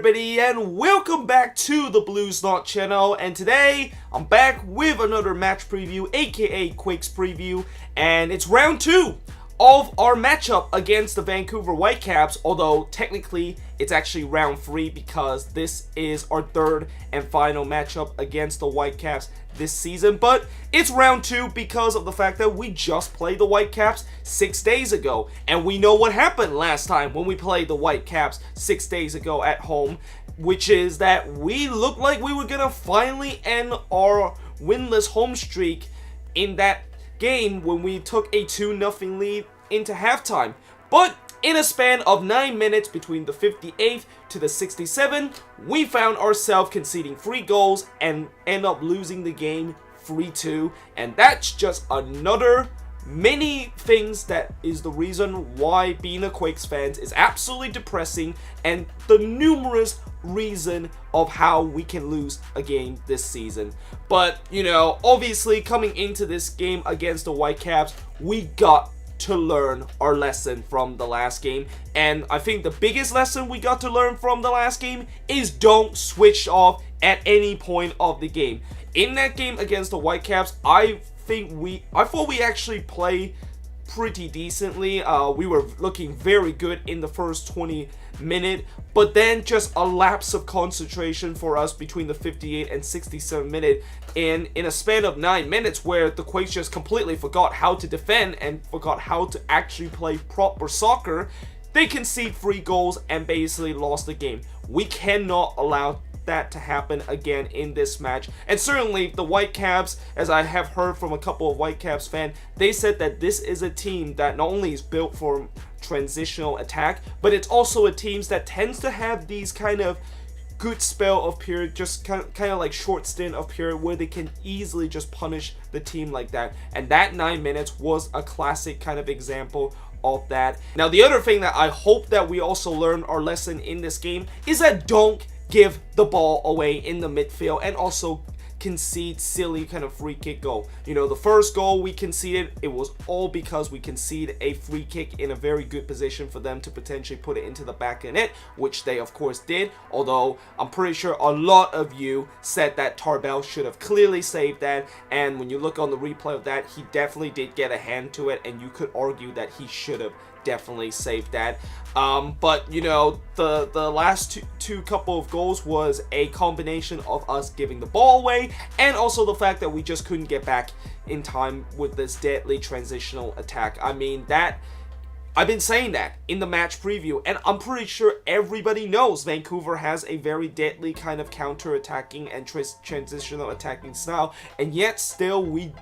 everybody, and welcome back to the Blues Knot channel. And today I'm back with another match preview, aka Quakes preview, and it's round 2 of our matchup against the Vancouver Whitecaps, although technically it's actually round 3 because this is our third and final matchup against the Whitecaps this season. But it's round 2 because of the fact that we just played the Whitecaps 6 days ago, and we know what happened last time when we played the Whitecaps 6 days ago at home, which is that we looked like we were gonna finally end our winless home streak in that game when we took a 2-0 lead into halftime. But in a span of 9 minutes between the 58th to the 67th, we found ourselves conceding 3 goals and end up losing the game 3-2. And that's just another many things that is the reason why being a Quakes fan is absolutely depressing, and the numerous reason of how we can lose a game this season. But, you know, obviously coming into this game against the Whitecaps, we got to learn our lesson from the last game. And I think the biggest lesson we got to learn from the last game is don't switch off at any point of the game. In that game against the Whitecaps, I thought we actually played pretty decently. We were looking very good in the first 20 minutes, but then just a lapse of concentration for us between the 58 and 67 minute, and in a span of 9 minutes where the Quakes just completely forgot how to defend and forgot how to actually play proper soccer, they conceded 3 goals and basically lost the game. We cannot allow that to happen again in this match. And certainly the Whitecaps, as I have heard from a couple of Whitecaps fans, they said that this is a team that not only is built for transitional attack, but it's also a team that tends to have these kind of good spell of period, just kind of like short stint of period where they can easily just punish the team like that. And that 9 minutes was a classic kind of example of that. Now, the other thing that I hope that we also learn our lesson in this game is that don't give the ball away in the midfield and also concede silly kind of free kick goal. You know, the first goal we conceded, it was all because we conceded a free kick in a very good position for them to potentially put it into the back of net, which they of course did, although I'm pretty sure a lot of you said that Tarbell should have clearly saved that, and when you look on the replay of that, he definitely did get a hand to it, and you could argue that he should have definitely saved that. But you know, the last two couple of goals was a combination of us giving the ball away and also the fact that we just couldn't get back in time with this deadly transitional attack. I mean, that I've been saying that in the match preview, and I'm pretty sure everybody knows Vancouver has a very deadly kind of counter-attacking and transitional attacking style, and yet still we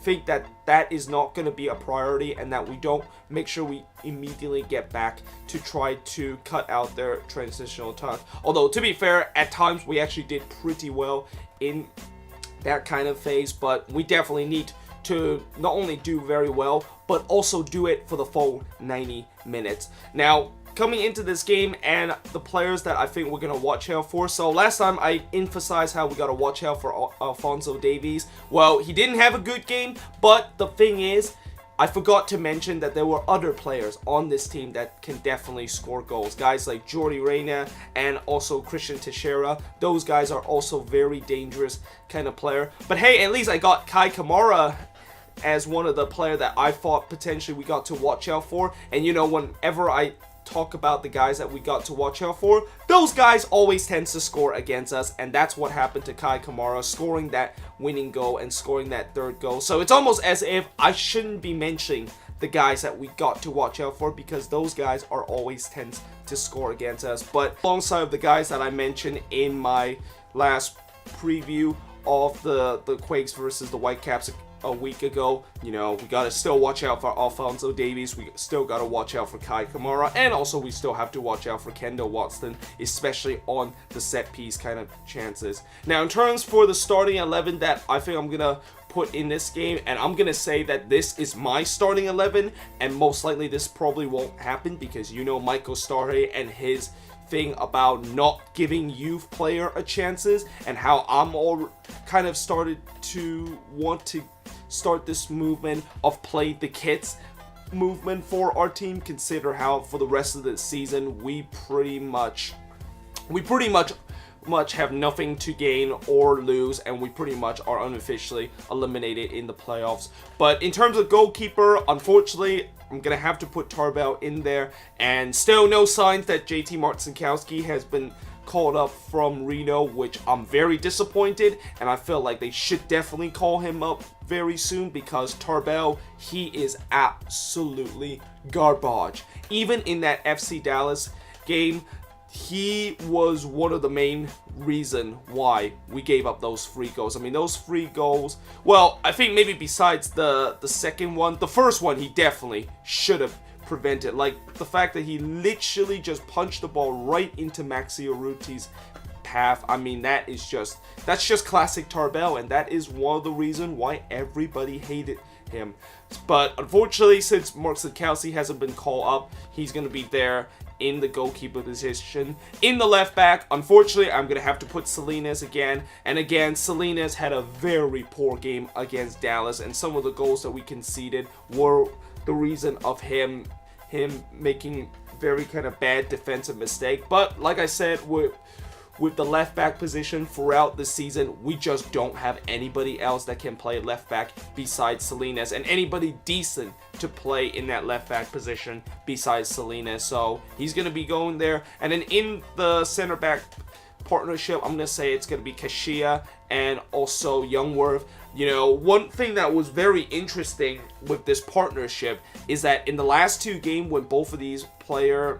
think that that is not going to be a priority, and that we don't make sure we immediately get back to try to cut out their transitional attack. Although, to be fair, at times we actually did pretty well in that kind of phase, but we definitely need to not only do very well, but also do it for the full 90 minutes. Now, coming into this game and the players that I think we're going to watch out for. So last time I emphasized how we got to watch out for Alphonso Davies. Well, he didn't have a good game, but the thing is, I forgot to mention that there were other players on this team that can definitely score goals. Guys like Jordi Reyna and also Christian Teixeira. Those guys are also very dangerous kind of player. But hey, at least I got Kai Kamara as one of the players that I thought potentially we got to watch out for. And you know, whenever I talk about the guys that we got to watch out for, those guys always tend to score against us, and that's what happened to Kai Kamara, scoring that winning goal and scoring that third goal. So it's almost as if I shouldn't be mentioning the guys that we got to watch out for, because those guys are always tend to score against us. But alongside the guys that I mentioned in my last preview of the Quakes versus the Whitecaps a week ago, you know, we gotta still watch out for Alphonso Davies, we still gotta watch out for Kai Kamara, and also we still have to watch out for Kendall Watson, especially on the set piece kind of chances. Now, in terms for the starting 11 that I think I'm gonna put in this game, and I'm gonna say that this is my starting 11, and most likely this probably won't happen because you know Michael Starhay and his thing about not giving youth player a chances, and how I'm all kind of started to want to start this movement of play the kids movement for our team. Consider how for the rest of the season we pretty much we pretty much have nothing to gain or lose, and we pretty much are unofficially eliminated in the playoffs. But in terms of goalkeeper, unfortunately, I'm gonna have to put Tarbell in there, and still no signs that JT Marcinkowski has been called up from Reno, which I'm very disappointed, and I feel like they should definitely call him up very soon, because Tarbell, he is absolutely garbage. Even in that FC Dallas game, he was one of the main reason why we gave up those free goals. I mean, those free goals, well, I think maybe besides the second one, the first one he definitely should have prevented. Like, the fact that he literally just punched the ball right into Maxi Urruti's path. I mean, that's just classic Tarbell, and that is one of the reasons why everybody hated him. But unfortunately, since Marcinkowski hasn't been called up, he's going to be there in the goalkeeper position. In the left back, unfortunately, I'm going to have to put Salinas again. And again, Salinas had a very poor game against Dallas, and some of the goals that we conceded were the reason of him making very kind of bad defensive mistake. But like I said, with the left back position throughout the season, we just don't have anybody else that can play left back besides Salinas, and anybody decent to play in that left back position besides Salinas. So he's going to be going there. And then in the center back partnership, I'm going to say it's going to be Kashia and also Youngworth. You know, one thing that was very interesting with this partnership is that in the last two games, when both of these players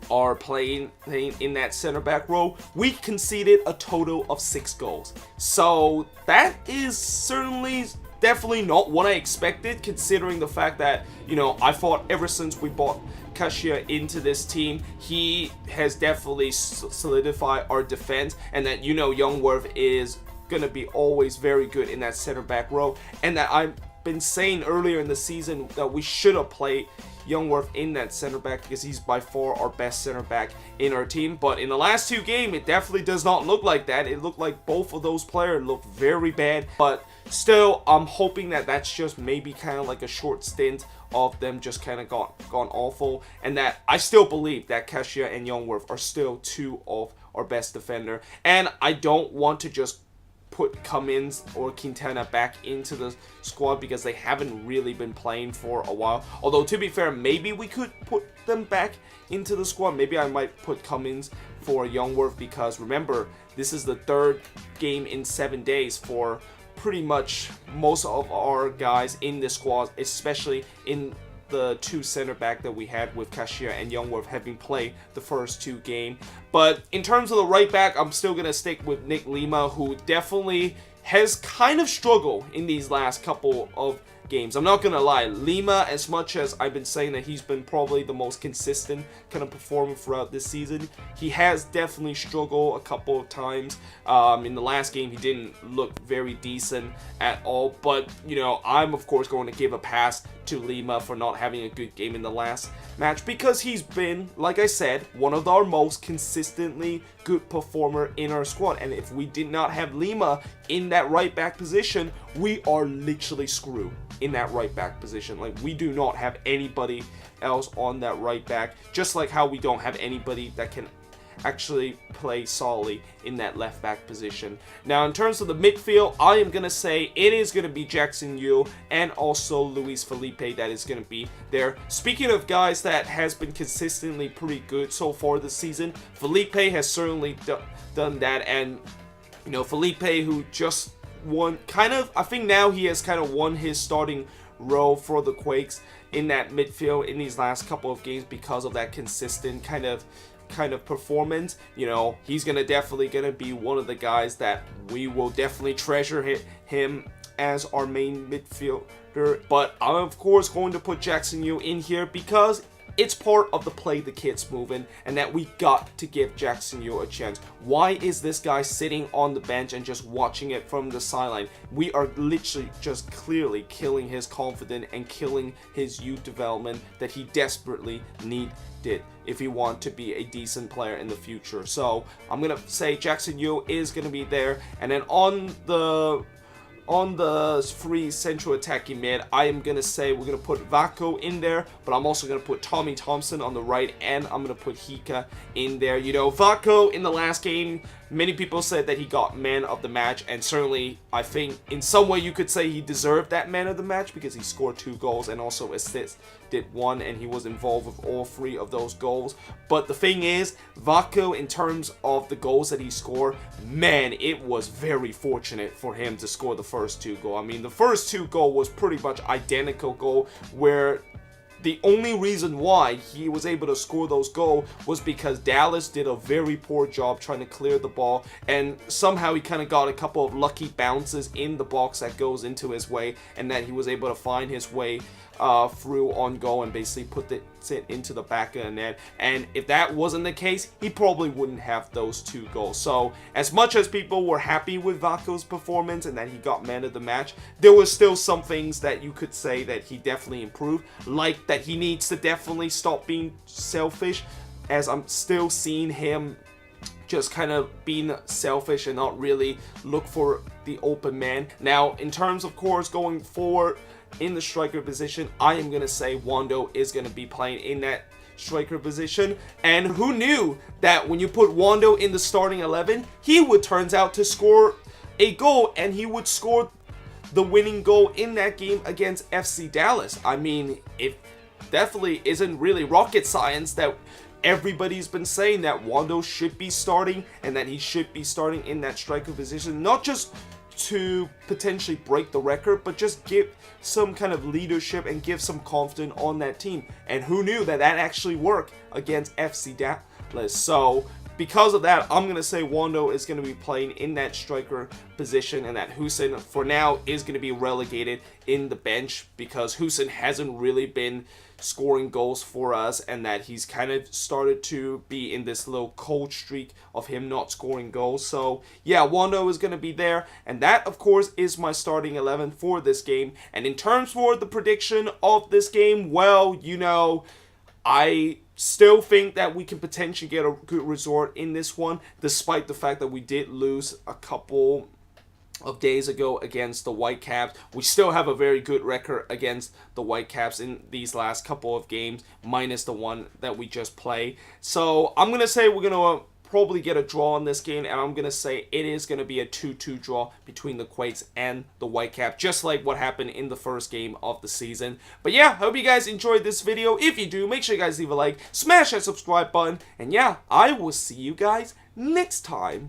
are playing in that center back role, we conceded a total of 6 goals. So that is definitely not what I expected, considering the fact that, you know, I thought ever since we bought Kashia into this team, he has definitely solidified our defense, and that, you know, Youngworth is gonna be always very good in that center back role, and that I've been saying earlier in the season that we should have played Youngworth in that center back, because he's by far our best center back in our team. But in the last two games, it definitely does not look like that. It looked like both of those players looked very bad. But still, I'm hoping that that's just maybe kind of like a short stint of them just kind of gone awful, and that I still believe that Kashia and Youngworth are still two of our best defender. And I don't want to just put Cummins or Quintana back into the squad, because they haven't really been playing for a while. Although, to be fair, maybe we could put them back into the squad. Maybe I might put Cummins for Youngworth, because remember, this is the 3rd game in 7 days for pretty much most of our guys in the squad, especially in the 2 center back that we had with Kashia and Youngworth having played the first 2 games. But in terms of the right back, I'm still going to stick with Nick Lima, who definitely has kind of struggled in these last couple of games. I'm not going to lie, Lima, as much as I've been saying that he's been probably the most consistent kind of performer throughout this season, he has definitely struggled a couple of times. In the last game, he didn't look very decent at all. But, you know, I'm of course going to give a pass to Lima for not having a good game in the last match, because he's been, like I said, one of our most consistently good performer in our squad. And if we did not have Lima in that right back position, we are literally screwed in that right back position. Like, we do not have anybody else on that right back, just like how we don't have anybody that can actually play solidly in that left back position. Now, in terms of the midfield, I am going to say it is going to be Jackson Yu and also Luis Felipe that is going to be there. Speaking of guys that has been consistently pretty good so far this season, Felipe has certainly done that. And, you know, Felipe, who just won I think now he has kind of won his starting role for the Quakes in that midfield in these last couple of games, because of that consistent kind of performance. You know, he's definitely gonna be one of the guys that we will definitely treasure him as our main midfielder. But I'm of course going to put Jackson Yu in here, because it's part of the play the kids moving, and that we got to give Jackson Yu a chance. Why is this guy sitting on the bench and just watching it from the sideline? We are literally just clearly killing his confidence and killing his youth development that he desperately needed if he wants to be a decent player in the future. So I'm going to say Jackson Yu is going to be there. And then on the on the free central attacking mid, I am going to say we're going to put Vako in there, but I'm also going to put Tommy Thompson on the right, and I'm going to put Hika in there. You know, Vako in the last game, many people said that he got man of the match, and certainly I think in some way you could say he deserved that man of the match because he scored 2 goals and also assisted 1, and he was involved with all 3 of those goals. But the thing is, Vako, in terms of the goals that he scored, man, it was very fortunate for him to score the first 2 goals. I mean, the first 2 goals was pretty much identical goal, where the only reason why he was able to score those goals was because Dallas did a very poor job trying to clear the ball, and somehow he kind of got a couple of lucky bounces in the box that goes into his way, and that he was able to find his way through on goal and basically put it into the back of the net. And if that wasn't the case, he probably wouldn't have those 2 goals. So as much as people were happy with Vako's performance and that he got man of the match, there was still some things that you could say that he definitely improved, like that he needs to definitely stop being selfish, as I'm still seeing him just kind of being selfish and not really look for the open man. Now, in terms of course going forward in the striker position, I am going to say Wando is going to be playing in that striker position. And who knew that when you put Wando in the starting 11, he would turns out to score a goal, and he would score the winning goal in that game against FC Dallas. I mean, it definitely isn't really rocket science that everybody's been saying that Wando should be starting and that he should be starting in that striker position, not just to potentially break the record, but just give some kind of leadership and give some confidence on that team. And who knew that that actually worked against FC Dallas? So because of that, I'm going to say Wando is going to be playing in that striker position, and that Hussein for now is going to be relegated in the bench because Hussein hasn't really been scoring goals for us, and that he's kind of started to be in this little cold streak of him not scoring goals. So yeah, Wando is going to be there, and that of course is my starting 11 for this game. And in terms for the prediction of this game, well, you know, I still think that we can potentially get a good result in this one, despite the fact that we did lose a couple of days ago against the Whitecaps. We still have a very good record against the Whitecaps in these last couple of games, minus the one that we just played. So I'm going to say we're going to probably get a draw in this game, and I'm going to say it is going to be a 2-2 draw between the Quakes and the Whitecaps, just like what happened in the first game of the season. But yeah, hope you guys enjoyed this video. If you do, make sure you guys leave a like, smash that subscribe button, and yeah, I will see you guys next time.